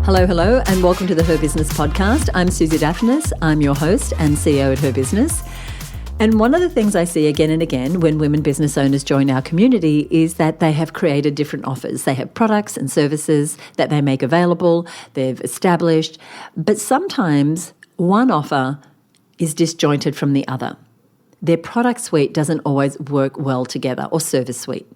Hello, and welcome to the HerBusiness Podcast. I'm Susie Daphnis. I'm your host and CEO at HerBusiness. And one of the things I see again and again when women business owners join our community is that they have created different offers. They have products and services that they make available, they've established, but sometimes one offer is disjointed from the other. Their product suite doesn't always work well together, or service suite.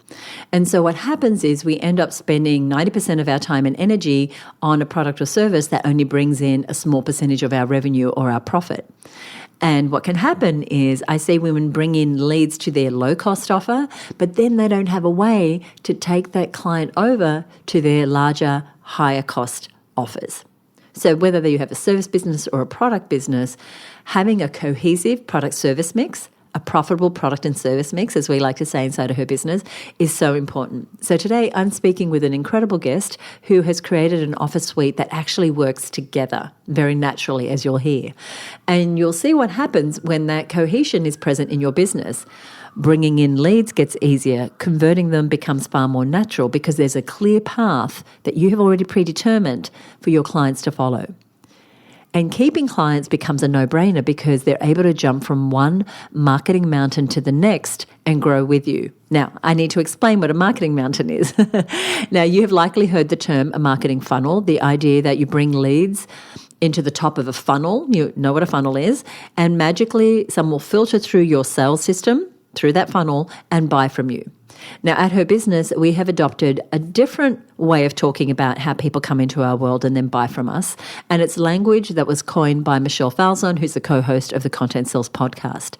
And so what happens is we end up spending 90% of our time and energy on a product or service that only brings in a small percentage of our revenue or our profit. And what can happen is I see women bring in leads to their low-cost offer, but then they don't have a way to take that client over to their larger, higher-cost offers. So whether you have a service business or a product business, having a cohesive product-service mix, a profitable product and service mix, as we like to say inside of HerBusiness, is so important. So today I'm speaking with an incredible guest who has created an offer suite that actually works together very naturally, as you'll hear. And you'll see what happens when that cohesion is present in your business. Bringing in leads gets easier. Converting them becomes far more natural because there's a clear path that you have already predetermined for your clients to follow. And keeping clients becomes a no-brainer because they're able to jump from one marketing mountain to the next and grow with you. Now, I need to explain what a marketing mountain is. Now, you have likely heard the term a marketing funnel, the idea that you bring leads into the top of a funnel. You know what a funnel is. And magically, some will filter through your sales system, through that funnel, and buy from you. Now, at HerBusiness, we have adopted a different way of talking about how people come into our world and then buy from us. And it's language that was coined by Michelle Falzon, who's the co-host of the Content Sales Podcast.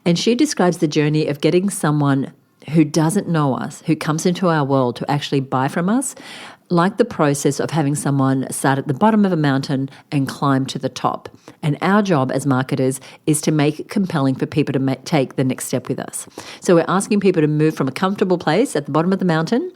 And she describes the journey of getting someone who doesn't know us, who comes into our world to actually buy from us, like the process of having someone start at the bottom of a mountain and climb to the top. And our job as marketers is to make it compelling for people to take the next step with us. So we're asking people to move from a comfortable place at the bottom of the mountain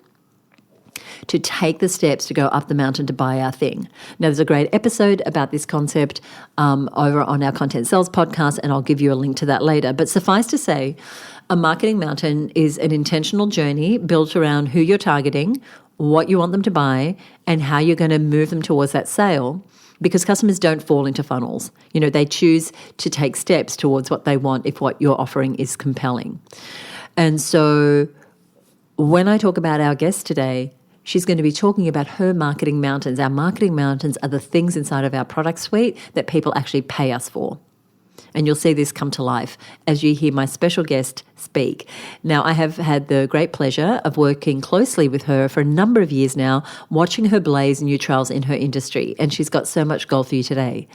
to take the steps to go up the mountain to buy our thing. Now, there's a great episode about this concept over on our Content Sales Podcast, and I'll give you a link to that later. But suffice to say, a marketing mountain is an intentional journey built around who you're targeting, what you want them to buy, and how you're going to move them towards that sale, because customers don't fall into funnels. You know, they choose to take steps towards what they want if what you're offering is compelling. And so when I talk about our guest today, she's going to be talking about her marketing mountains. Our marketing mountains are the things inside of our product suite that people actually pay us for. And you'll see this come to life as you hear my special guest speak. Now, I have had the great pleasure of working closely with her for a number of years now, watching her blaze new trails in her industry, and she's got so much gold for you today.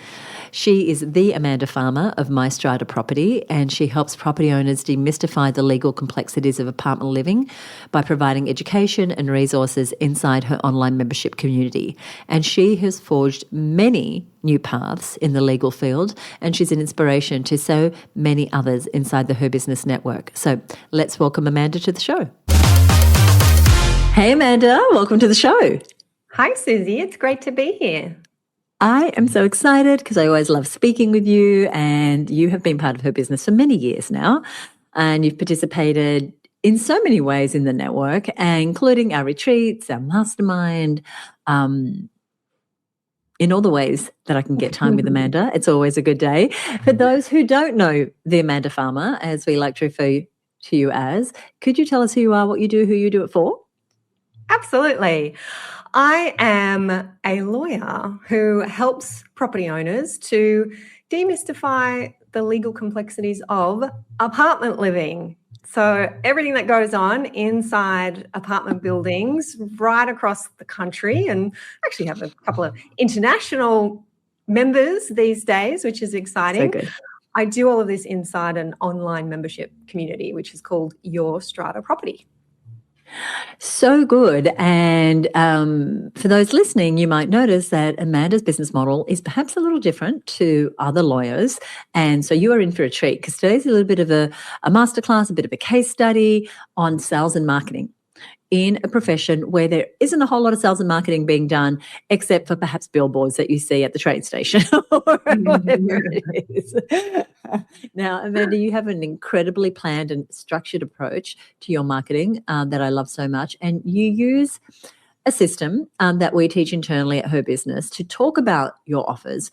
She is the Amanda Farmer of My Strata Property, and she helps property owners demystify the legal complexities of apartment living by providing education and resources inside her online membership community. And she has forged many new paths in the legal field, and she's an inspiration to so many others inside the HerBusiness network. So let's welcome Amanda to the show. Hey, Amanda, welcome to the show. Hi, Susie. It's great to be here. I am so excited because I always love speaking with you, and you have been part of HerBusiness for many years now, and you've participated in so many ways in the network, including our retreats, our mastermind, in all the ways that I can get time with Amanda. It's always a good day. For those who don't know the Amanda Farmer, as we like to refer to you as, could you tell us who you are, what you do, who you do it for? Absolutely. I am a lawyer who helps property owners to demystify the legal complexities of apartment living. So everything that goes on inside apartment buildings right across the country, and actually have a couple of international members these days, which is exciting. So good. I do all of this inside an online membership community, which is called Your Strata Property. So good. And for those listening, you might notice that Amanda's business model is perhaps a little different to other lawyers. And so you are in for a treat because today's a little bit of a masterclass, a bit of a case study on sales and marketing in a profession where there isn't a whole lot of sales and marketing being done, except for perhaps billboards that you see at the train station or whatever it is. Now, Amanda, you have an incredibly planned and structured approach to your marketing that I love so much. And you use a system that we teach internally at Her Business to talk about your offers.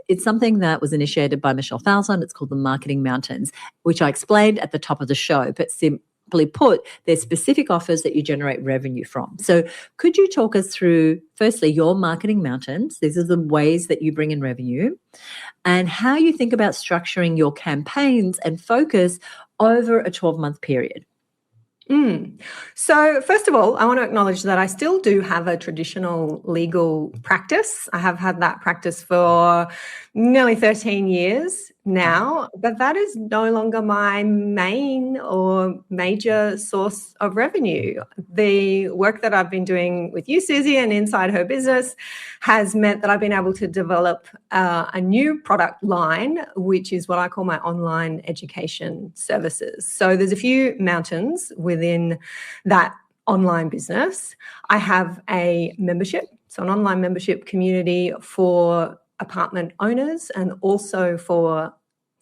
It's something that was initiated by Michelle Falzon. It's called the Marketing Mountains, which I explained at the top of the show, but simply put, there's specific offers that you generate revenue from. So could you talk us through, firstly, your marketing mountains? These are the ways that you bring in revenue, and how you think about structuring your campaigns and focus over a 12-month period. So first of all, I want to acknowledge that I still do have a traditional legal practice. I have had that practice for nearly 13 years now, but that is no longer my main or major source of revenue. The work that I've been doing with you, Susie, and inside Her Business has meant that I've been able to develop a new product line, which is what I call my online education services. So there's a few mountains within that online business. I have a membership, so an online membership community for apartment owners and also for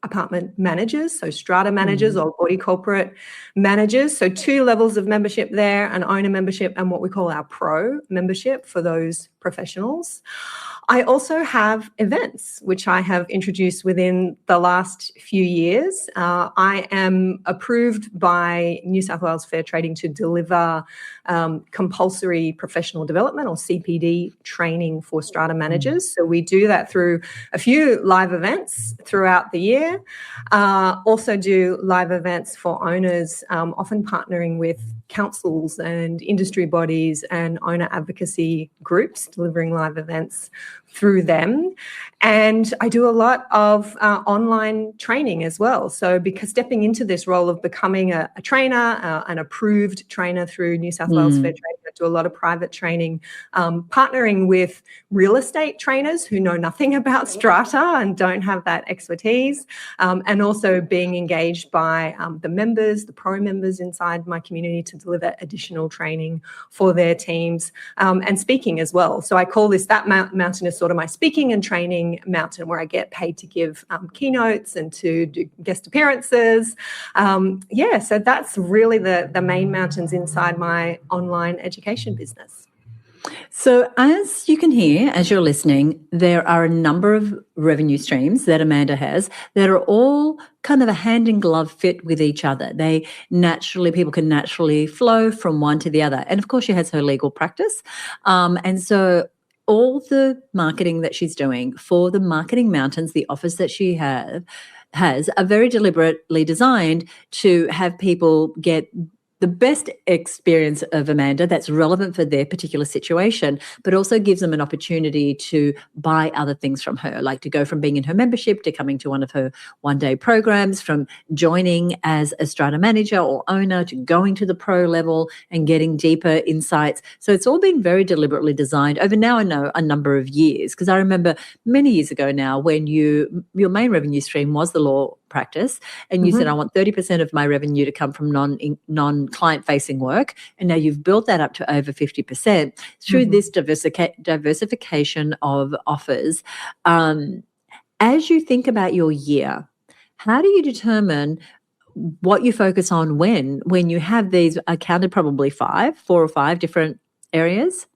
apartment managers, so strata managers or body corporate managers. So 2 levels of membership there, an owner membership and what we call our pro membership for those professionals. I also have events, which I have introduced within the last few years. I am approved by New South Wales Fair Trading to deliver compulsory professional development or CPD training for strata managers. So we do that through a few live events throughout the year. Also do live events for owners, often partnering with councils and industry bodies and owner advocacy groups, delivering live events through them. And I do a lot of online training as well. So because stepping into this role of becoming a trainer, an approved trainer through New South Wales Fair Trading, I do a lot of private training, partnering with real estate trainers who know nothing about strata and don't have that expertise, and also being engaged by the members, the pro members inside my community to deliver additional training for their teams, and speaking as well. So I call this, that mountain is sort of my speaking and training mountain, where I get paid to give keynotes and to do guest appearances. So that's really the main mountains inside my online education business. So as you can hear, as you're listening, there are a number of revenue streams that Amanda has that are all kind of a hand in glove fit with each other. People can naturally flow from one to the other. And of course, she has her legal practice. And so all the marketing that she's doing for the Marketing Mountains, the offers that she has are very deliberately designed to have people get the best experience of Amanda that's relevant for their particular situation, but also gives them an opportunity to buy other things from her, like to go from being in her membership to coming to one of her one-day programs, from joining as a strata manager or owner to going to the pro level and getting deeper insights. So it's all been very deliberately designed over now, I know, a number of years, because I remember many years ago now when your main revenue stream was the law practice, and you said, I want 30% of my revenue to come from non-client facing work, and now you've built that up to over 50% through this diversification of offers. As you think about your year, how do you determine what you focus on when you have these? I counted probably 4 or 5 different areas.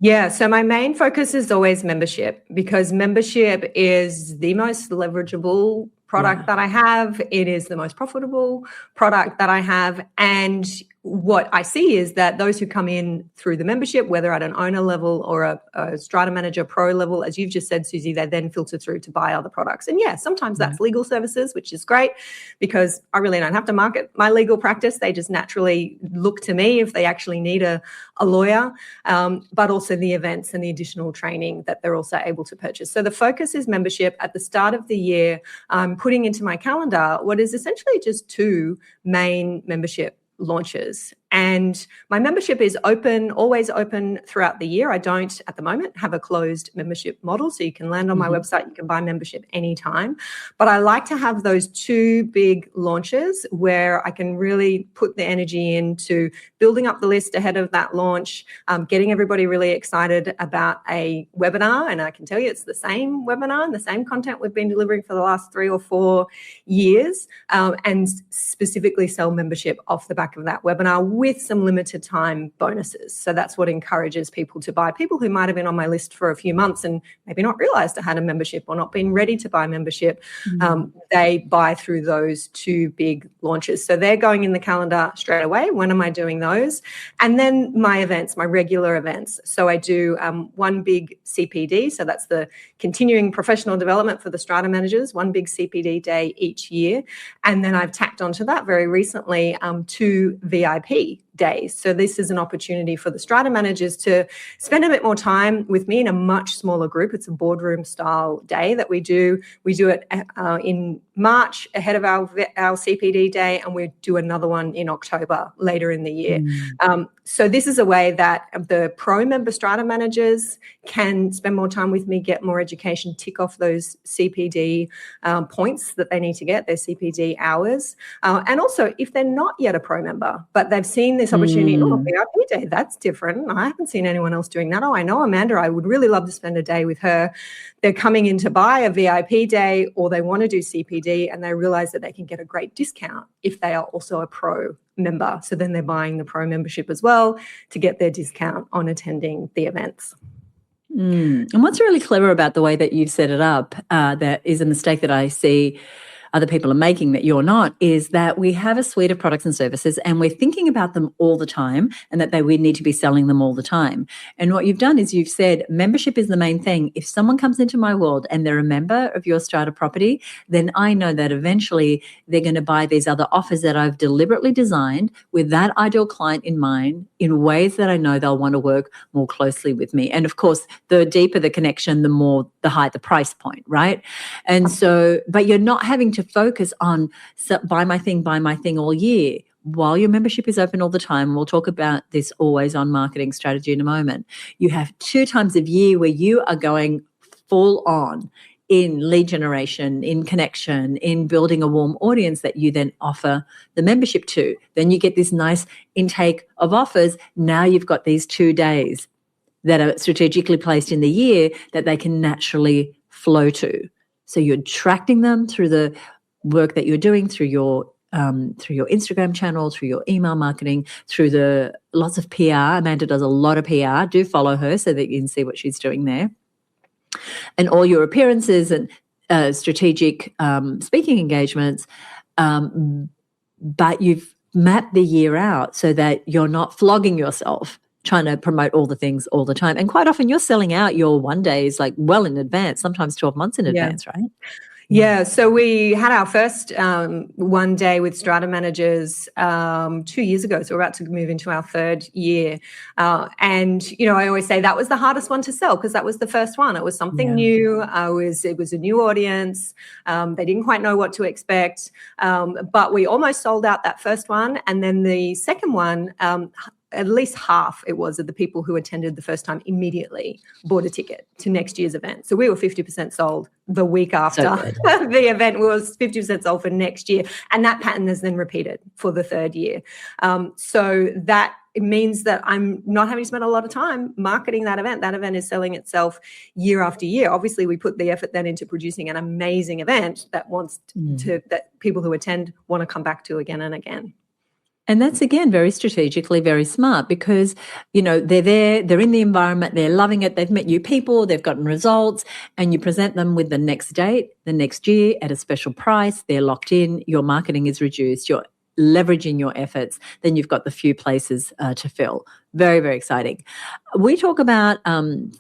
Yeah, so my main focus is always membership, because membership is the most leverageable product that I have. It is the most profitable product that I have. And what I see is that those who come in through the membership, whether at an owner level or a strata manager pro level, as you've just said, Susie, they then filter through to buy other products. And yeah, sometimes that's legal services, which is great, because I really don't have to market my legal practice. They just naturally look to me if they actually need a lawyer, but also the events and the additional training that they're also able to purchase. So the focus is membership. At the start of the year, I'm putting into my calendar what is essentially just 2 main membership launches. And my membership is open, always open throughout the year. I don't, at the moment, have a closed membership model. So you can land on my website, you can buy membership anytime. But I like to have those 2 big launches where I can really put the energy into building up the list ahead of that launch, getting everybody really excited about a webinar. And I can tell you it's the same webinar and the same content we've been delivering for the last 3 or 4 years, and specifically sell membership off the back of that webinar with some limited time bonuses. So that's what encourages people to buy. People who might have been on my list for a few months and maybe not realized I had a membership or not been ready to buy membership, they buy through those two big launches. So they're going in the calendar straight away. When am I doing those? And then my events, my regular events. So I do one big CPD. So that's the continuing professional development for the Strata managers, one big CPD day each year. And then I've tacked onto that very recently 2 VIP days. So this is an opportunity for the Strata managers to spend a bit more time with me in a much smaller group. It's a boardroom style day that we do. We do it in March ahead of our CPD day, and we do another one in October later in the year. So this is a way that the pro member Strata managers can spend more time with me, get more education, tick off those CPD points that they need to get, their CPD hours. And also, if they're not yet a pro member, but they've seen this opportunity, VIP day, that's different. I haven't seen anyone else doing that. I know Amanda, I would really love to spend a day with her. They're coming in to buy a VIP day, or they want to do CPD, and they realize that they can get a great discount if they are also a pro member. So then they're buying the pro membership as well to get their discount on attending the events. And what's really clever about the way that you've set it up, that is a mistake that I see other people are making that you're not, is that we have a suite of products and services and we're thinking about them all the time, and that we need to be selling them all the time. And what you've done is you've said membership is the main thing. If someone comes into my world and they're a member of your Strata property, then I know that eventually they're going to buy these other offers that I've deliberately designed with that ideal client in mind, in ways that I know they'll want to work more closely with me. And of course, the deeper the connection, the higher the price point, right? And so, but you're not having to focus on buy my thing all year while your membership is open all the time. We'll talk about this always on marketing strategy in a moment. You have 2 times a year where you are going full on in lead generation, in connection, in building a warm audience that you then offer the membership to. Then you get this nice intake of offers. Now you've got these 2 days that are strategically placed in the year that they can naturally flow to. So you're attracting them through the work that you're doing, through your Instagram channel, through your email marketing, through the lots of PR. Amanda does a lot of PR. Do follow her so that you can see what she's doing there. And all your appearances and strategic speaking engagements. But you've mapped the year out so that you're not flogging yourself trying to promote all the things all the time. And quite often you're selling out your one days like well in advance, sometimes 12 months in advance, right? Yeah, so we had our first one day with Strata managers 2 years ago. So we're about to move into our 3rd year. And, I always say that was the hardest one to sell because that was the first one. It was something new. It was a new audience. They didn't quite know what to expect. But we almost sold out that first one. And then the second one, at least half it was of the people who attended the first time immediately bought a ticket to next year's event. So we were 50% sold the week after the event was 50% sold for next year. And that pattern is then repeated for the 3rd year. So that it means that I'm not having to spend a lot of time marketing that event. That event is selling itself year after year. Obviously, we put the effort then into producing an amazing event that that people who attend want to come back to again and again. And that's, again, very strategically, very smart because, they're there, they're in the environment, they're loving it, they've met new people, they've gotten results, and you present them with the next date, the next year at a special price, they're locked in, your marketing is reduced, you're leveraging your efforts, then you've got the few places to fill. Very, very exciting. We talk about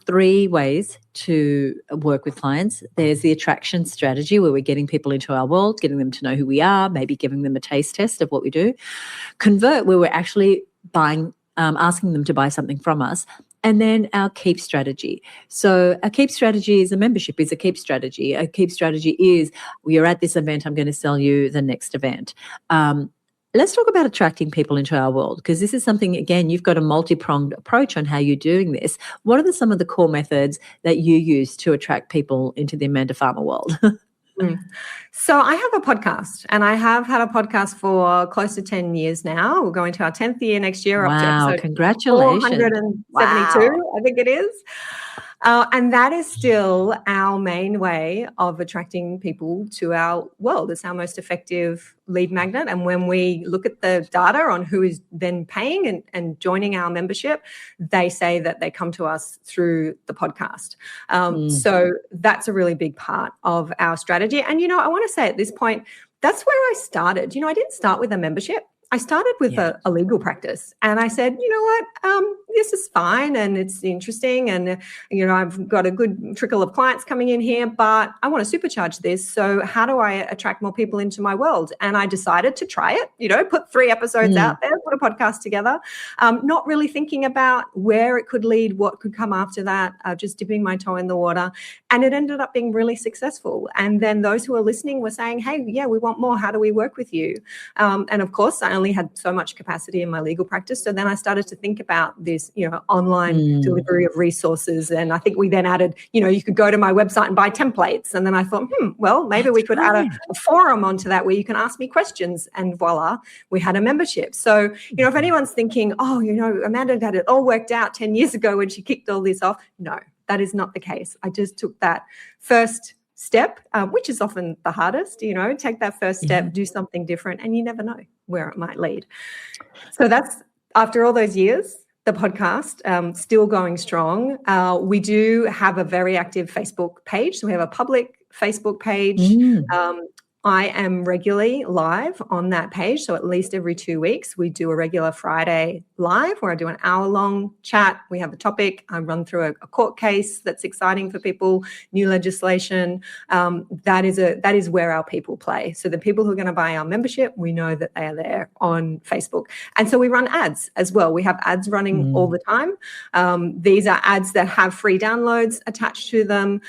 3 ways to work with clients. There's the attraction strategy where we're getting people into our world, getting them to know who we are, maybe giving them a taste test of what we do. Convert, where we're actually asking them to buy something from us. And then our keep strategy. So a keep strategy is a membership is a keep strategy. A keep strategy is you're at this event, I'm going to sell you the next event. Let's talk about attracting people into our world because this is something, again, you've got a multi-pronged approach on how you're doing this. What are some of the core methods that you use to attract people into the Amanda Farmer world? So I have a podcast and I have had a podcast for close to 10 years now. We're going to our 10th year next year. Wow, up to episode congratulations. 472, I think it is. And that is still our main way of attracting people to our world. It's our most effective lead magnet. And when we look at the data on who is then paying and joining our membership, they say that they come to us through the podcast. So that's a really big part of our strategy. And, I want to say at this point, that's where I started. I didn't start with a membership. I started with a legal practice, and I said, you know what, this is fine and it's interesting, and I've got a good trickle of clients coming in here, but I want to supercharge this. So how do I attract more people into my world? And I decided to try it. Put 3 episodes out there, put a podcast together, not really thinking about where it could lead, what could come after that, just dipping my toe in the water, and it ended up being really successful. And then those who are listening were saying, hey, yeah, we want more. How do we work with you? And of course, I only had so much capacity in my legal practice. So then I started to think about this, online delivery of resources. And I think we then added, you could go to my website and buy templates. And then I thought, well, maybe we could add a forum onto that where you can ask me questions. And voila, we had a membership. So, if anyone's thinking, oh, Amanda had it all worked out 10 years ago when she kicked all this off. No, that is not the case. I just took that first step, which is often the hardest, take that first step, do something different, and you never know where it might lead. So that's, after all those years, the podcast still going strong. We do have a very active Facebook page. So we have a public Facebook page. I am regularly live on that page. So at least every 2 weeks, we do a regular Friday live where I do an hour-long chat. We have a topic. I run through a court case that's exciting for people, new legislation. That is where our people play. So the people who are going to buy our membership, we know that they are there on Facebook. And so we run ads as well. We have ads running all the time. These are ads that have free downloads attached to them.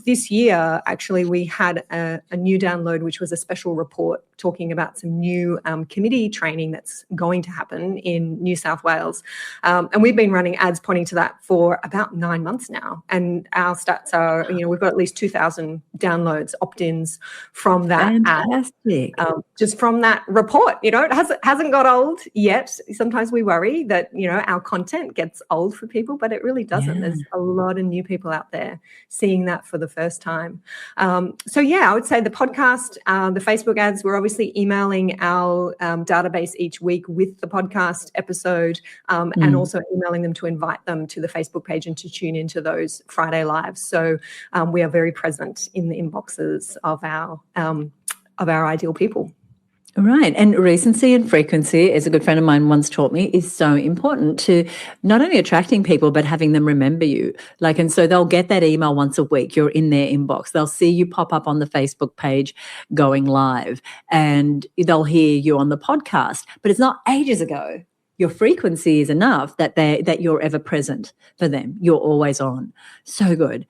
This year, actually, we had a new download, which was a special report talking about some new committee training that's going to happen in New South Wales. And we've been running ads pointing to that for about 9 months now. And our stats are, we've got at least 2,000 downloads, opt-ins from that Fantastic. ad. Just from that report. It hasn't got old yet. Sometimes we worry that, our content gets old for people, but it really doesn't. Yeah. There's a lot of new people out there seeing that for the first time. So I would say the podcast, the Facebook ads, we're obviously emailing our database each week with the podcast episode and also emailing them to invite them to the Facebook page and to tune into those Friday lives. So we are very present in the inboxes of our ideal people. Right. And recency and frequency, as a good friend of mine once taught me, is so important to not only attracting people, but having them remember you. And so they'll get that email once a week. You're in their inbox. They'll see you pop up on the Facebook page going live, and they'll hear you on the podcast. But it's not ages ago. Your frequency is enough that you're ever present for them. You're always on. So good.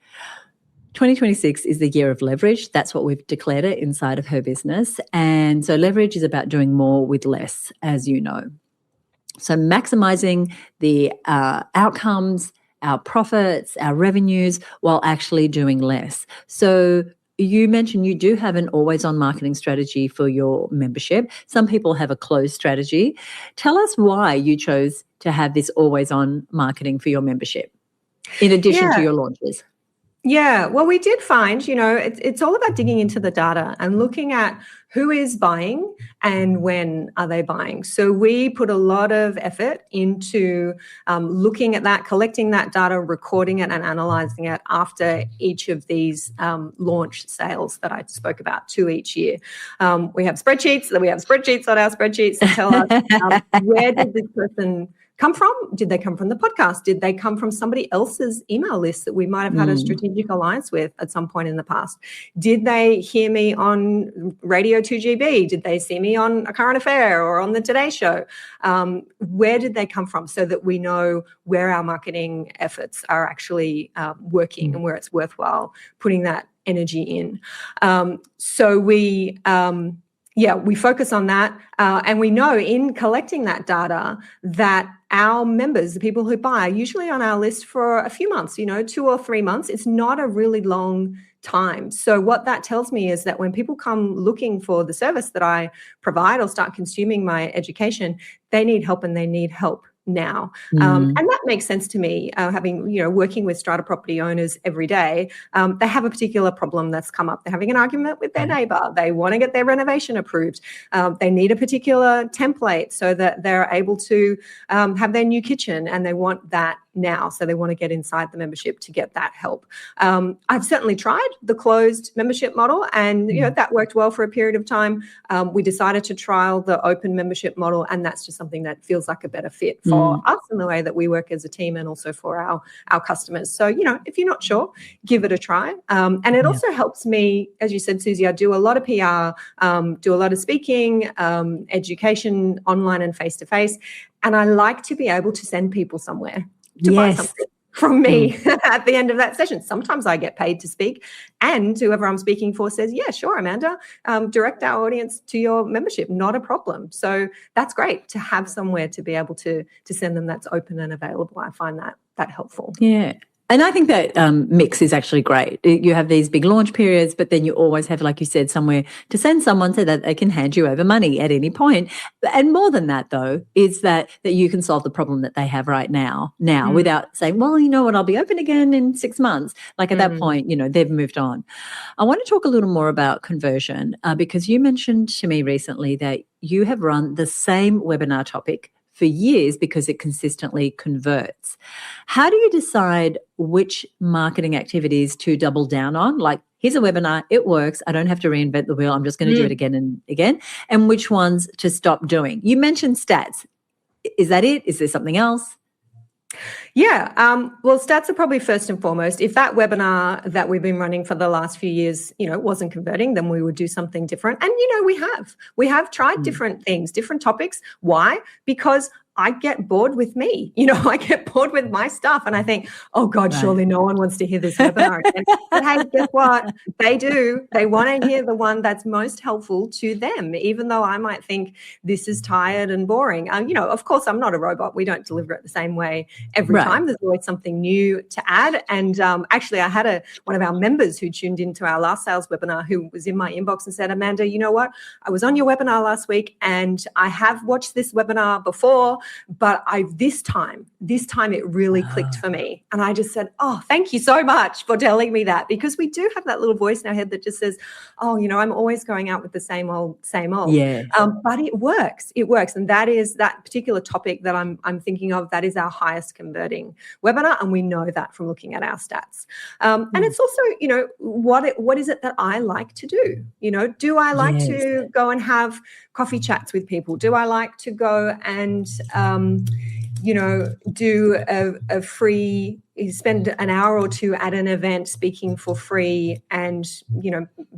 2026 is the year of leverage. That's what we've declared it inside of Her Business. And so leverage is about doing more with less, as you know. So maximizing the outcomes, our profits, our revenues, while actually doing less. So you mentioned you do have an always-on marketing strategy for your membership. Some people have a closed strategy. Tell us why you chose to have this always-on marketing for your membership, in addition to your launches. Yeah, well, we did find, it's all about digging into the data and looking at who is buying and when are they buying. So we put a lot of effort into looking at that, collecting that data, recording it and analysing it after each of these launch sales that I spoke about, 2 each year. We have spreadsheets on our spreadsheets that tell us where did this person come from? Did they come from the podcast? Did they come from somebody else's email list that we might have had a strategic alliance with at some point in the past? Did they hear me on Radio 2GB? Did they see me on A Current Affair or on the Today Show? Where did they come from, so that we know where our marketing efforts are actually working and where it's worthwhile putting that energy in? So we focus on that, and we know in collecting that data that our members, the people who buy, are usually on our list for a few months, 2 or 3 months. It's not a really long time. So what that tells me is that when people come looking for the service that I provide or start consuming my education, they need help, and they need help now. And that makes sense to me, having, working with strata property owners every day. They have a particular problem that's come up. They're having an argument with their neighbor. They want to get their renovation approved. They need a particular template so that they're able to have their new kitchen, and they want that now. So they want to get inside the membership to get that help. I've certainly tried the closed membership model, and that worked well for a period of time. We decided to trial the open membership model, and that's just something that feels like a better fit for us in the way that we work as a team, and also for our customers. So, if you're not sure, give it a try. And it also helps me, as you said, Susie, I do a lot of PR, do a lot of speaking, education, online and face-to-face. And I like to be able to send people somewhere to buy something from me at the end of that session. Sometimes I get paid to speak, and whoever I'm speaking for says, yeah, sure, Amanda, direct our audience to your membership, not a problem. So that's great to have somewhere to be able to send them that's open and available. I find that helpful. Yeah. And I think that mix is actually great. You have these big launch periods, but then you always have, like you said, somewhere to send someone so that they can hand you over money at any point. And more than that, though, is that you can solve the problem that they have right now without saying, well, you know what, I'll be open again in 6 months. Like at that point, they've moved on. I want to talk a little more about conversion because you mentioned to me recently that you have run the same webinar topic for years because it consistently converts. How do you decide which marketing activities to double down on? Like, here's a webinar, it works, I don't have to reinvent the wheel, I'm just going to do it again and again. And which ones to stop doing? You mentioned stats. Is that it? Is there something else? Yeah. Well, stats are probably first and foremost. If that webinar that we've been running for the last few years, wasn't converting, then we would do something different. And, we have tried different things, different topics. Why? Because I get bored with me. I get bored with my stuff, and I think, oh God, surely no one wants to hear this webinar again. But hey, guess what? They do. They want to hear the one that's most helpful to them, even though I might think this is tired and boring. Of course, I'm not a robot. We don't deliver it the same way every time. There's always something new to add. And actually, I had one of our members who tuned into our last sales webinar who was in my inbox and said, Amanda, you know what? I was on your webinar last week, and I have watched this webinar before, but this time it really clicked for me. And I just said, oh, thank you so much for telling me that, because we do have that little voice in our head that just says, oh, I'm always going out with the same old. Yeah. But it works. And that is that particular topic that I'm thinking of. That is our highest converting webinar. And we know that from looking at our stats. And it's also, what is it that I like to do? Do I like to go and have coffee chats with people? Do I like to go and, do a free, spend an hour or two at an event speaking for free and,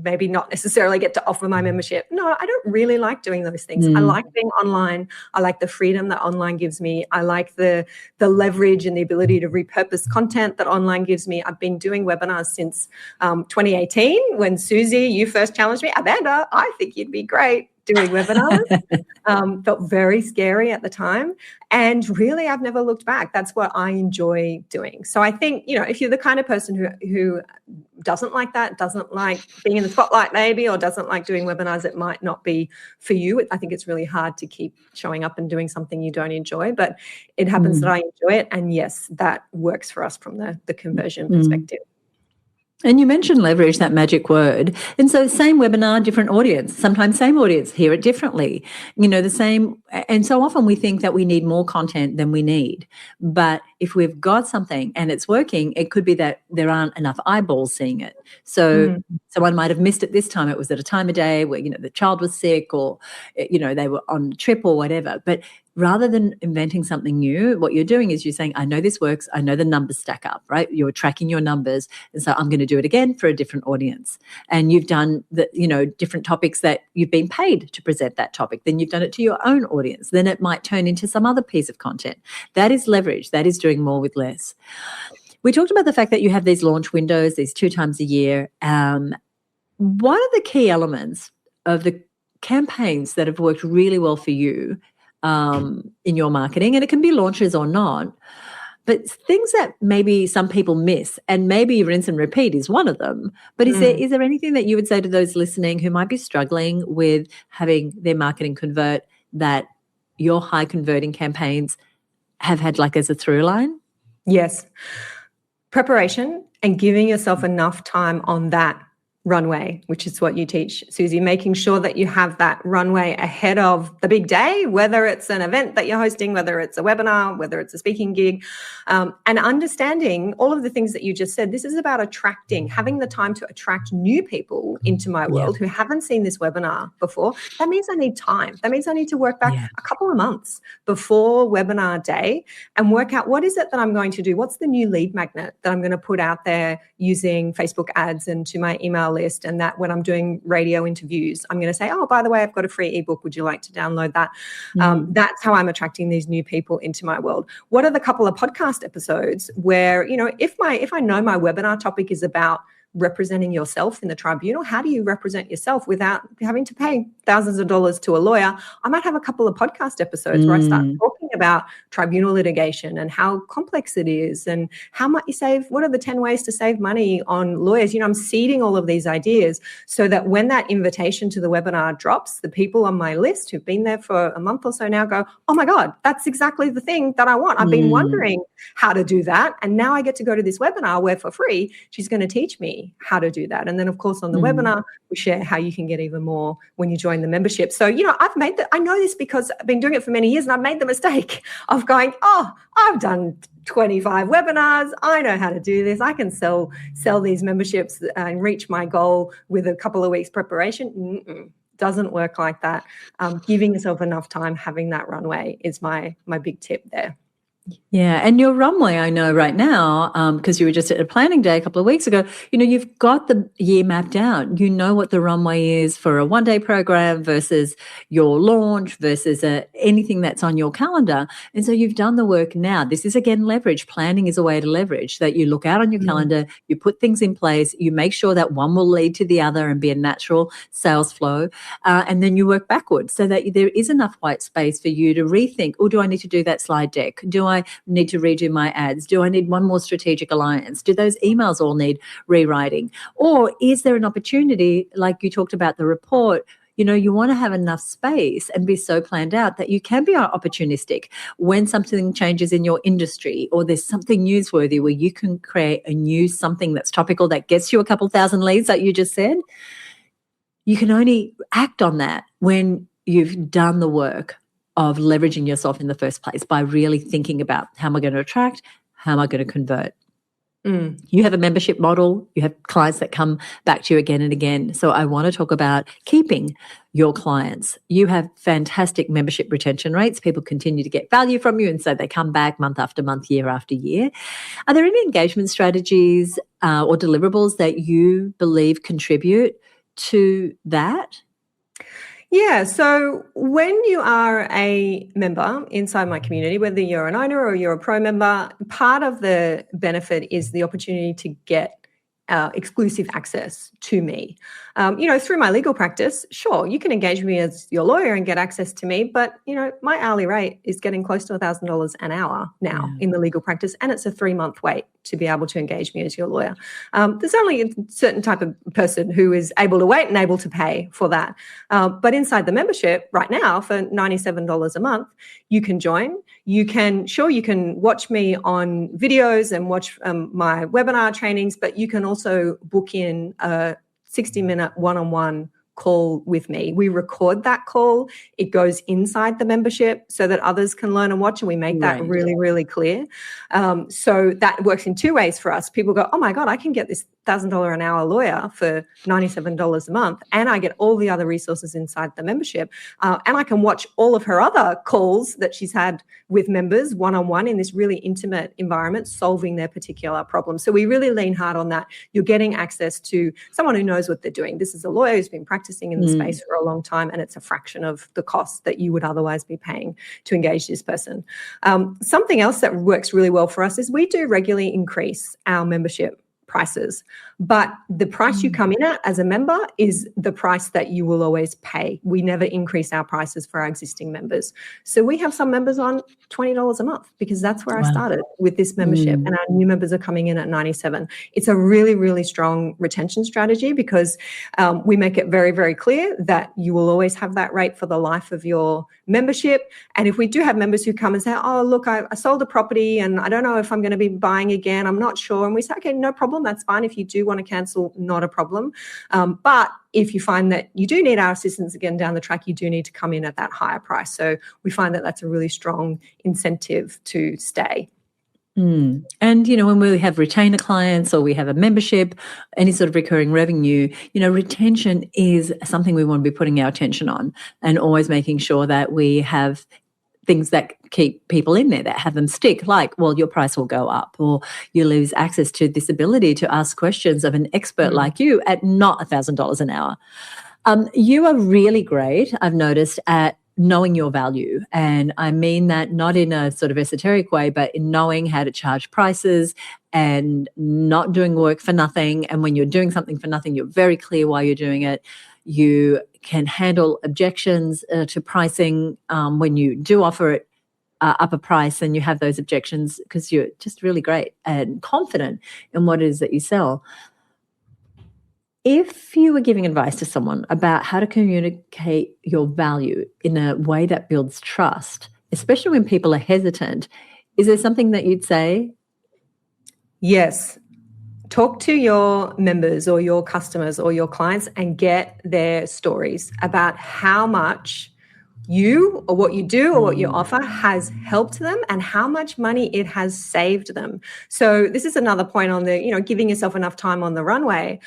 maybe not necessarily get to offer my membership? No, I don't really like doing those things. I like being online. I like the freedom that online gives me. I like the leverage and the ability to repurpose content that online gives me. I've been doing webinars since 2018 when Susie, you first challenged me. Amanda, I think you'd be great doing webinars. Felt very scary at the time. And really, I've never looked back. That's what I enjoy doing. So I think, if you're the kind of person who doesn't like that, doesn't like being in the spotlight maybe, or doesn't like doing webinars, it might not be for you. I think it's really hard to keep showing up and doing something you don't enjoy, but it happens that I enjoy it. And yes, that works for us from the conversion perspective. And you mentioned leverage, that magic word. And so same webinar, different audience, sometimes same audience, hear it differently, the same. And so often we think that we need more content than we need. But if we've got something and it's working, it could be that there aren't enough eyeballs seeing it. So someone might have missed it this time. It was at a time of day where, the child was sick or, they were on a trip or whatever. But rather than inventing something new, what you're doing is you're saying, I know this works. I know the numbers stack up, right? You're tracking your numbers. And so I'm going to do it again for a different audience. And you've done different topics that you've been paid to present that topic. Then you've done it to your own audience. Then it might turn into some other piece of content. That is leverage. That is doing more with less. We talked about the fact that you have these launch windows, these 2 times a year. What are the key elements of the campaigns that have worked really well for you in your marketing? And it can be launches or not, but things that maybe some people miss, and maybe rinse and repeat is one of them. But is there anything that you would say to those listening who might be struggling with having their marketing convert, that your high converting campaigns have had like as a through line? Yes. Preparation and giving yourself enough time on that runway, which is what you teach, Susie, making sure that you have that runway ahead of the big day, whether it's an event that you're hosting, whether it's a webinar, whether it's a speaking gig, and understanding all of the things that you just said. This is about having the time to attract new people into my world who haven't seen this webinar before. That means I need time. That means I need to work back a couple of months before webinar day and work out what is it that I'm going to do? What's the new lead magnet that I'm going to put out there using Facebook ads and to my email list, and that when I'm doing radio interviews, I'm going to say, oh, by the way, I've got a free ebook. Would you like to download that? That's how I'm attracting these new people into my world. What are the couple of podcast episodes where, if I know my webinar topic is about representing yourself in the tribunal, how do you represent yourself without having to pay thousands of dollars to a lawyer? I might have a couple of podcast episodes where I start talking about tribunal litigation and how complex it is and how might you save, what are the 10 ways to save money on lawyers? I'm seeding all of these ideas so that when that invitation to the webinar drops, the people on my list who've been there for a month or so now go, oh my God, that's exactly the thing that I want. I've been wondering how to do that. And now I get to go to this webinar where for free, she's going to teach me how to do that. And then of course on the webinar, we share how you can get even more when you join the membership. So, I know this because I've been doing it for many years and I've made the mistake of going, oh, I've done 25 webinars. I know how to do this. I can sell these memberships and reach my goal with a couple of weeks preparation. Doesn't work like that. Giving yourself enough time, having that runway is my big tip there. Yeah. And your runway, I know right now, because you were just at a planning day a couple of weeks ago, you've got the year mapped out. You know what the runway is for a one-day program versus your launch versus anything that's on your calendar. And so you've done the work now. This is, again, leverage. Planning is a way to leverage that you look out on your calendar, you put things in place, you make sure that one will lead to the other and be a natural sales flow. And then you work backwards so that there is enough white space for you to rethink, do I need to do that slide deck? Do I need to redo my ads? Do I need one more strategic alliance? Do those emails all need rewriting? Or is there an opportunity, like you talked about the report, you want to have enough space and be so planned out that you can be opportunistic when something changes in your industry or there's something newsworthy where you can create a new something that's topical that gets you a couple thousand leads, like you just said. You can only act on that when you've done the work of leveraging yourself in the first place by really thinking about how am I going to attract, how am I going to convert. You have a membership model, you have clients that come back to you again and again. So I want to talk about keeping your clients. You have fantastic membership retention rates. People continue to get value from you, and so they come back month after month, year after year. Are there any engagement strategies or deliverables that you believe contribute to that? Yeah, so when you are a member inside my community, whether you're an owner or you're a pro member, part of the benefit is the opportunity to get exclusive access to me. Through my legal practice, sure, you can engage me as your lawyer and get access to me, but, my hourly rate is getting close to $1,000 an hour now in the legal practice, and it's a 3-month wait to be able to engage me as your lawyer. There's only a certain type of person who is able to wait and able to pay for that. But inside the membership right now for $97 a month, you can join. You can watch me on videos and watch my webinar trainings, but you can also book in a 60-minute one-on-one call with me. We record that call. It goes inside the membership so that others can learn and watch, and we make that really, really clear. So that works in two ways for us. People go, oh my God, I can get this $1,000 an hour lawyer for $97 a month, and I get all the other resources inside the membership. And I can watch all of her other calls that she's had with members one-on-one in this really intimate environment, solving their particular problem. So we really lean hard on that. You're getting access to someone who knows what they're doing. This is a lawyer who's been practicing in the space for a long time, and it's a fraction of the cost that you would otherwise be paying to engage this person. Something else that works really well for us is we do regularly increase our membership prices. But the price you come in at as a member is the price that you will always pay. We never increase our prices for our existing members. So we have some members on $20 a month because that's where I started with this membership, and our new members are coming in at $97. It's a really, really strong retention strategy because we make it very, very clear that you will always have that rate for the life of your membership. And if we do have members who come and say, oh, look, I sold a property and I don't know if I'm going to be buying again, I'm not sure. And we say, okay, no problem. That's fine. If you do want to cancel, not a problem. But if you find that you do need our assistance again down the track, you do need to come in at that higher price. So we find that that's a really strong incentive to stay. And, when we have retainer clients or we have a membership, any sort of recurring revenue, retention is something we want to be putting our attention on and always making sure that we have things that keep people in there, that have them stick, like, well, your price will go up, or you lose access to this ability to ask questions of an expert like you at not $1,000 an hour. You are really great, I've noticed, at knowing your value. And I mean that not in a sort of esoteric way, but in knowing how to charge prices and not doing work for nothing. And when you're doing something for nothing, you're very clear why you're doing it. You can handle objections to pricing when you do offer it up a price and you have those objections because you're just really great and confident in what it is that you sell. If you were giving advice to someone about how to communicate your value in a way that builds trust, especially when people are hesitant, is there something that you'd say? Yes. Talk to your members or your customers or your clients and get their stories about how much you or what you do or what you offer has helped them and how much money it has saved them. So this is another point on the, giving yourself enough time on the runway.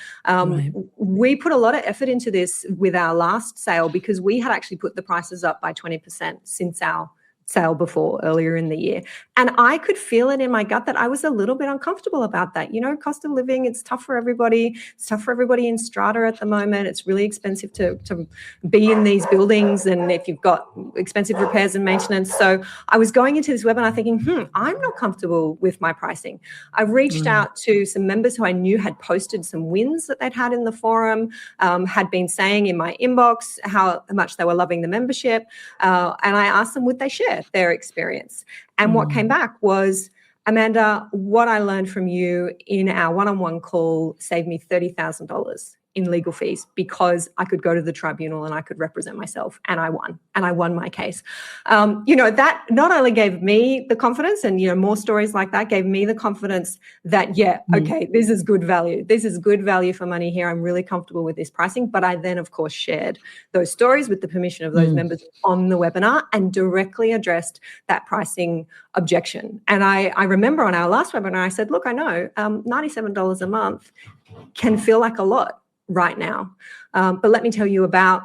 We put a lot of effort into this with our last sale because we had actually put the prices up by 20% since our sale before earlier in the year. And I could feel it in my gut that I was a little bit uncomfortable about that. Cost of living, it's tough for everybody. It's tough for everybody in Strata at the moment. It's really expensive to be in these buildings, and if you've got expensive repairs and maintenance. So I was going into this webinar thinking, I'm not comfortable with my pricing. I reached out to some members who I knew had posted some wins that they'd had in the forum, had been saying in my inbox how much they were loving the membership. And I asked them, would they share their experience? And what came back was, Amanda, what I learned from you in our one-on-one call saved me $30,000 in legal fees because I could go to the tribunal and I could represent myself, and I won my case. That not only gave me the confidence, and more stories like that gave me the confidence that okay, this is good value. This is good value for money here. I'm really comfortable with this pricing. But I then, of course, shared those stories with the permission of those members on the webinar and directly addressed that pricing objection. And I remember on our last webinar, I said, look, I know $97 a month can feel like a lot right now. But let me tell you about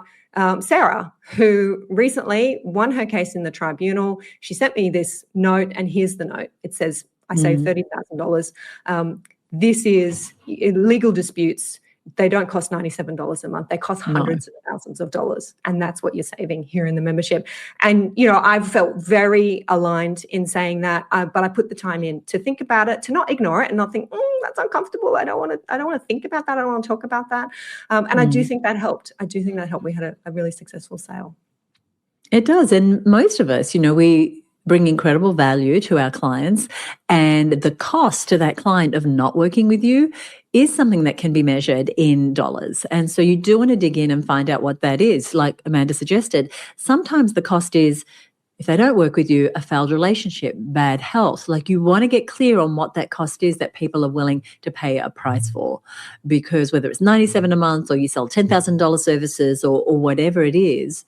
Sarah, who recently won her case in the tribunal. She sent me this note, and here's the note. It says, I saved $30,000. This is legal disputes. They don't cost $97 a month. They cost hundreds of thousands of dollars. And that's what you're saving here in the membership. And, I've felt very aligned in saying that, but I put the time in to think about it, to not ignore it and not think, that's uncomfortable. I don't want to think about that. I don't want to talk about that. And I do think that helped. We had a really successful sale. It does. And most of us, we bring incredible value to our clients, and the cost to that client of not working with you is something that can be measured in dollars. And so you do want to dig in and find out what that is. Like Amanda suggested, sometimes the cost is, if they don't work with you, a failed relationship, bad health. Like, you want to get clear on what that cost is that people are willing to pay a price for, because whether it's $97 a month or you sell $10,000 services or whatever it is,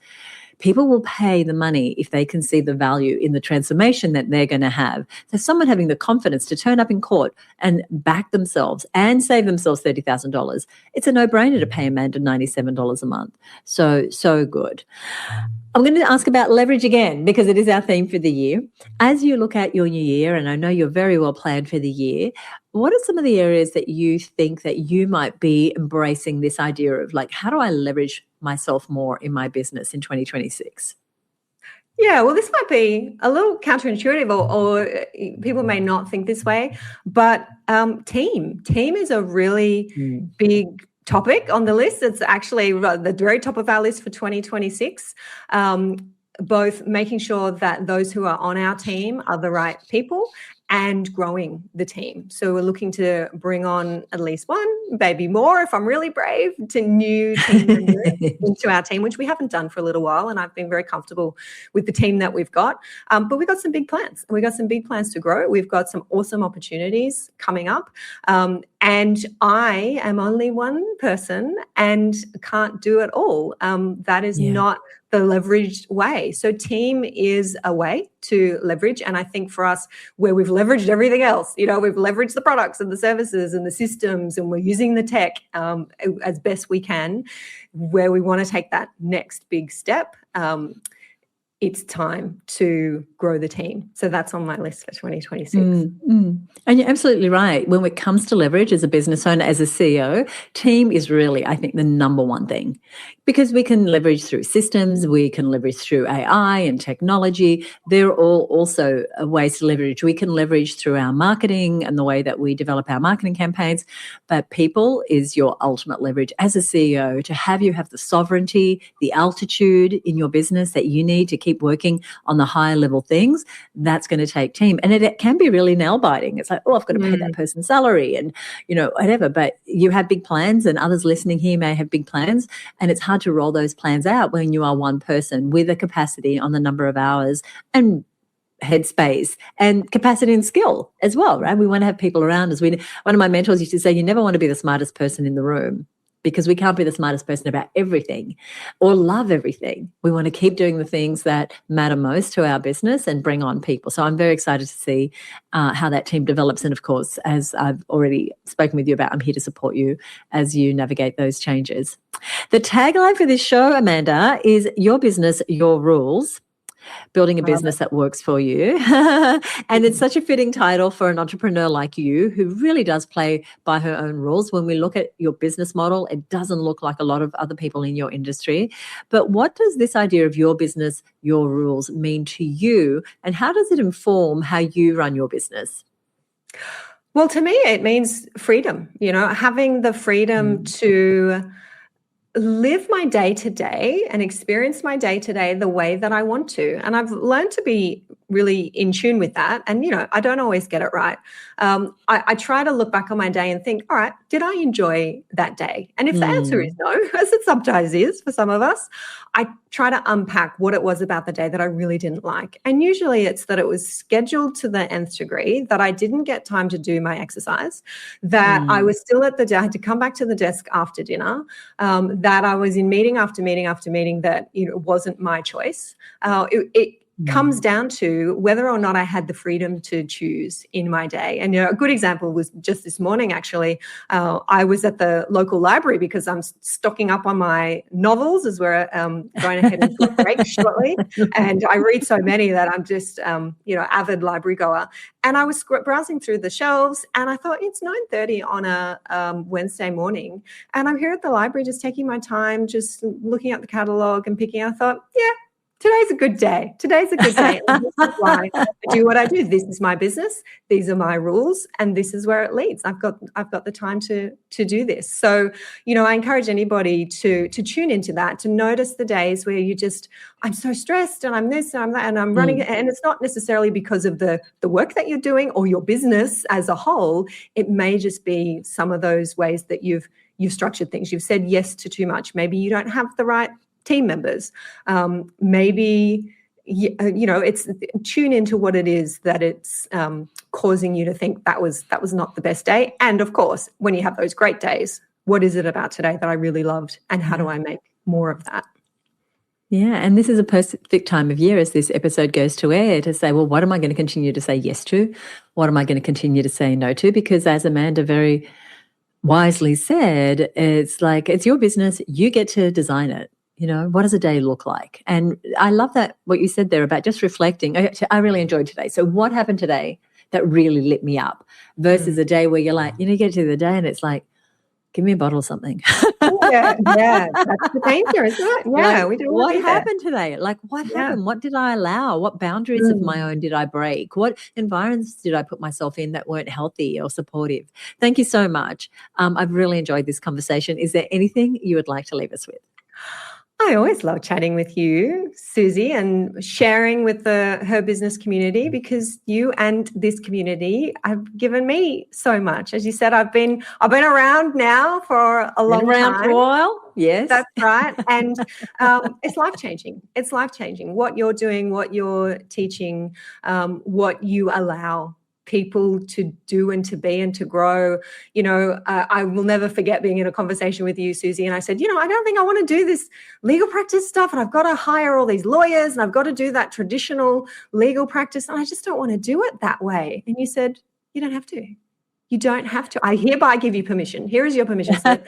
people will pay the money if they can see the value in the transformation that they're going to have. So someone having the confidence to turn up in court and back themselves and save themselves $30,000, it's a no-brainer to pay Amanda $97 a month. So good. I'm going to ask about leverage again, because it is our theme for the year. As you look at your new year, and I know you're very well planned for the year, what are some of the areas that you think that you might be embracing this idea of, like, how do I leverage myself more in my business in 2026? Yeah, well, this might be a little counterintuitive, or people may not think this way, but team is a really big topic on the list. It's actually the very top of our list for 2026. Both making sure that those who are on our team are the right people and growing the team. So we're looking to bring on at least one, maybe more if I'm really brave, to new team members into our team, which we haven't done for a little while. And I've been very comfortable with the team that we've got. But we've got some big plans. We've got some big plans to grow. We've got some awesome opportunities coming up. And I am only one person and can't do it all. That is not the leveraged way. So team is a way to leverage. And I think for us, where we've leveraged everything else, we've leveraged the products and the services and the systems, and we're using the tech as best we can, where we want to take that next big step. It's time to grow the team. So that's on my list for 2026. And you're absolutely right. When it comes to leverage as a business owner, as a CEO, team is really, I think, the number one thing, because we can leverage through systems, we can leverage through AI and technology. They're all also ways to leverage. We can leverage through our marketing and the way that we develop our marketing campaigns, but people is your ultimate leverage as a CEO, to have the sovereignty, the altitude in your business that you need to keep working on the higher level things. That's going to take team. And it can be really nail biting. It's like, I've got to pay that person's salary and, whatever. But you have big plans, and others listening here may have big plans. And it's hard to roll those plans out when you are one person with a capacity on the number of hours and headspace and capacity and skill as well, right? We want to have people around us. One of my mentors used to say, you never want to be the smartest person in the room, because we can't be the smartest person about everything or love everything. We want to keep doing the things that matter most to our business and bring on people. So I'm very excited to see how that team develops. And of course, as I've already spoken with you about, I'm here to support you as you navigate those changes. The tagline for this show, Amanda, is your business, your rules. Building a business that works for you. And it's such a fitting title for an entrepreneur like you, who really does play by her own rules. When we look at your business model, it doesn't look like a lot of other people in your industry. But what does this idea of your business, your rules mean to you? And how does it inform how you run your business? Well, to me, it means freedom, having the freedom to live my day to day and experience my day to day the way that I want to. And I've learned to be really in tune with that. And, I don't always get it right. I try to look back on my day and think, all right, did I enjoy that day? And if the answer is no, as it sometimes is for some of us, I try to unpack what it was about the day that I really didn't like. And usually it's that it was scheduled to the nth degree, that I didn't get time to do my exercise, that I was still I had to come back to the desk after dinner, that I was in meeting after meeting after meeting that wasn't my choice. It comes down to whether or not I had the freedom to choose in my day. And a good example was just this morning, actually. I was at the local library because I'm stocking up on my novels as we're going ahead into a break shortly. And I read so many that I'm just, avid library goer. And I was browsing through the shelves, and I thought, it's 9:30 on a Wednesday morning, and I'm here at the library just taking my time, just looking at the catalogue and picking. I thought, today's a good day. Today's a good day. And this is why I do what I do. This is my business. These are my rules, and this is where it leads. I've got the time to do this. So, I encourage anybody to tune into that, to notice the days where I'm so stressed and I'm this and I'm that and I'm running. And it's not necessarily because of the work that you're doing or your business as a whole. It may just be some of those ways that you've structured things. You've said yes to too much. Maybe you don't have the right team members. Maybe, it's tune into what it is that it's causing you to think that was not the best day. And of course, when you have those great days, what is it about today that I really loved, and how do I make more of that? Yeah, and this is a perfect time of year as this episode goes to air to say, well, what am I going to continue to say yes to? What am I going to continue to say no to? Because as Amanda very wisely said, it's your business. You get to design it. What does a day look like? And I love that, what you said there about just reflecting. I really enjoyed today. So what happened today that really lit me up versus a day where you're like, you get to the day and it's like, Give me a bottle of something. Yeah, that's the danger, isn't it? Yeah, we don't want to be there. What happened today? Like, what happened? What did I allow? What boundaries of my own did I break? What environments did I put myself in that weren't healthy or supportive? Thank you so much. I've really enjoyed this conversation. Is there anything you would like to leave us with? I always love chatting with you, Susie, and sharing with the Her Business community, because you and this community have given me so much. As you said, I've been around now for a long time. Around for a while, yes, that's right. And it's life changing. It's life changing. What you're doing, what you're teaching, what you allow people to do and to be and to grow. I will never forget being in a conversation with you, Susie, and I said, I don't think I want to do this legal practice stuff, and I've got to hire all these lawyers, and I've got to do that traditional legal practice, and I just don't want to do it that way. And you said, you don't have to. You don't have to. I hereby give you permission. Here is your permission slip.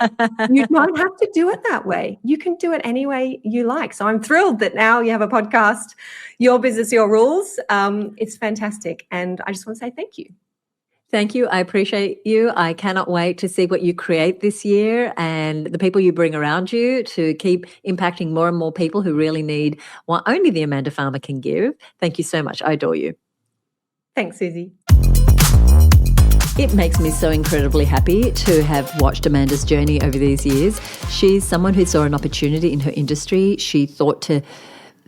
You don't have to do it that way. You can do it any way you like. So I'm thrilled that now you have a podcast, Your Business, Your Rules. It's fantastic. And I just want to say thank you. Thank you. I appreciate you. I cannot wait to see what you create this year and the people you bring around you to keep impacting more and more people who really need what only the Amanda Farmer can give. Thank you so much. I adore you. Thanks, Susie. It makes me so incredibly happy to have watched Amanda's journey over these years. She's someone who saw an opportunity in her industry. She thought to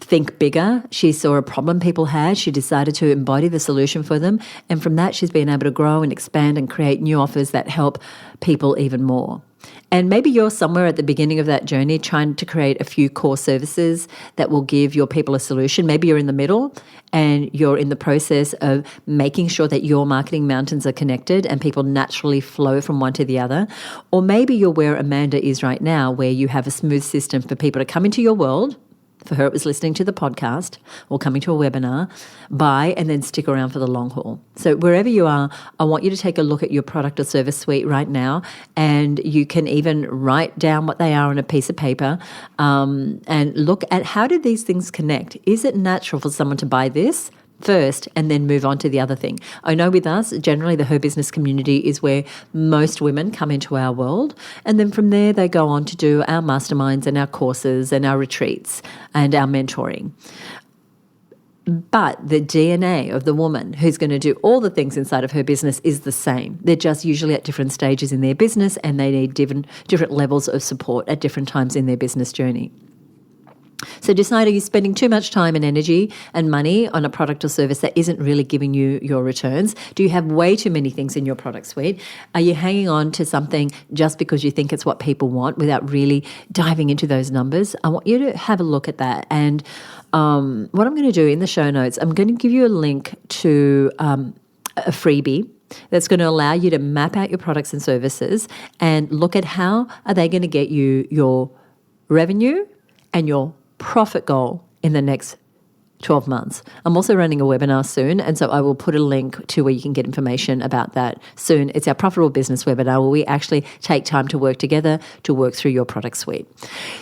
think bigger. She saw a problem people had. She decided to embody the solution for them. And from that, she's been able to grow and expand and create new offers that help people even more. And maybe you're somewhere at the beginning of that journey trying to create a few core services that will give your people a solution. Maybe you're in the middle and you're in the process of making sure that your marketing mountains are connected and people naturally flow from one to the other. Or maybe you're where Amanda is right now, where you have a smooth system for people to come into your world. For her, it was listening to the podcast or coming to a webinar, buy, and then stick around for the long haul. So wherever you are, I want you to take a look at your product or service suite right now, and you can even write down what they are on a piece of paper and look at how do these things connect. Is it natural for someone to buy this first and then move on to the other thing? I know with us, generally the Her Business community is where most women come into our world. And then from there, they go on to do our masterminds and our courses and our retreats and our mentoring. But the DNA of the woman who's going to do all the things inside of her business is the same. They're just usually at different stages in their business, and they need different levels of support at different times in their business journey. So decide, are you spending too much time and energy and money on a product or service that isn't really giving you your returns? Do you have way too many things in your product suite? Are you hanging on to something just because you think it's what people want without really diving into those numbers? I want you to have a look at that. And what I'm going to do in the show notes, I'm going to give you a link to a freebie that's going to allow you to map out your products and services and look at how are they going to get you your revenue and your profit goal in the next 12 months. I'm also running a webinar soon, and so I will put a link to where you can get information about that soon. It's our Profitable Business webinar where we actually take time to work together to work through your product suite.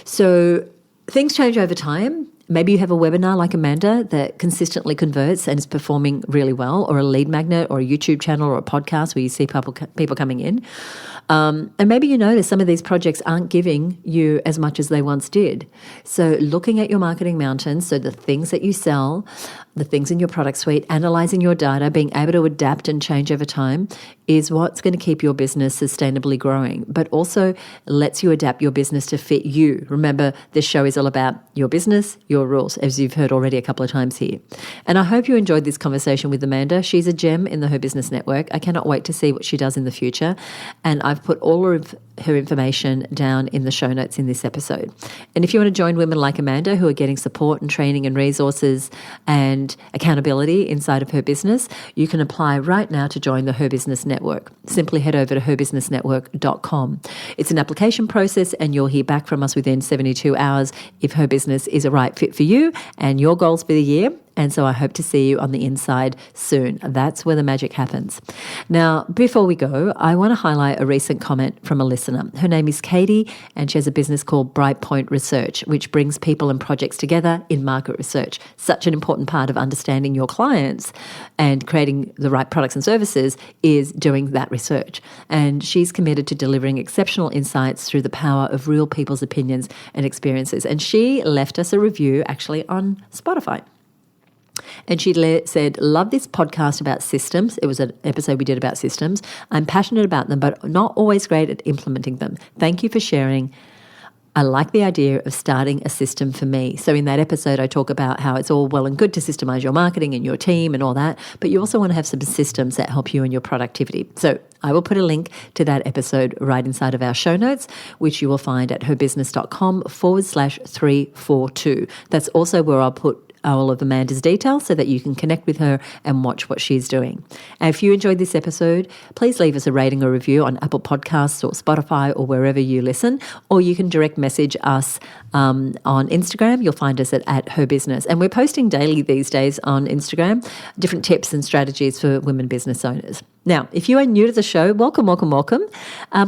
So things change over time. Maybe you have a webinar like Amanda that consistently converts and is performing really well, or a lead magnet or a YouTube channel or a podcast where you see people coming in. And maybe you notice some of these projects aren't giving you as much as they once did. So looking at your marketing mountains, so the things that you sell, the things in your product suite, analyzing your data, being able to adapt and change over time is what's going to keep your business sustainably growing, but also lets you adapt your business to fit you. Remember, this show is all about your business, your rules, as you've heard already a couple of times here. And I hope you enjoyed this conversation with Amanda. She's a gem in the Her Business Network. I cannot wait to see what she does in the future. And I've put all of her information down in the show notes in this episode. And if you want to join women like Amanda who are getting support and training and resources and accountability inside of her business, you can apply right now to join the Her Business Network. Simply head over to herbusinessnetwork.com. It's an application process, and you'll hear back from us within 72 hours if Her Business is a right fit for you and your goals for the year. And so I hope to see you on the inside soon. That's where the magic happens. Now, before we go, I want to highlight a recent comment from a listener. Her name is Katie, and she has a business called Brightpoint Research, which brings people and projects together in market research. Such an important part of understanding your clients and creating the right products and services is doing that research. And she's committed to delivering exceptional insights through the power of real people's opinions and experiences. And she left us a review actually on Spotify. And she said, love this podcast about systems. It was an episode we did about systems. I'm passionate about them, but not always great at implementing them. Thank you for sharing. I like the idea of starting a system for me. So in that episode, I talk about how it's all well and good to systemize your marketing and your team and all that, but you also want to have some systems that help you in your productivity. So I will put a link to that episode right inside of our show notes, which you will find at herbusiness.com/342. That's also where I'll put all of Amanda's details so that you can connect with her and watch what she's doing. And if you enjoyed this episode, please leave us a rating or review on Apple Podcasts or Spotify or wherever you listen, or you can direct message us on Instagram. You'll find us at HerBusiness. And we're posting daily these days on Instagram, different tips and strategies for women business owners. Now, if you are new to the show, welcome.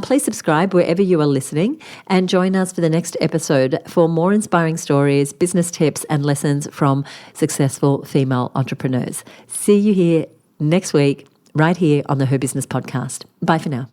Please subscribe wherever you are listening and join us for the next episode for more inspiring stories, business tips, and lessons from successful female entrepreneurs. See you here next week, right here on the Her Business Podcast. Bye for now.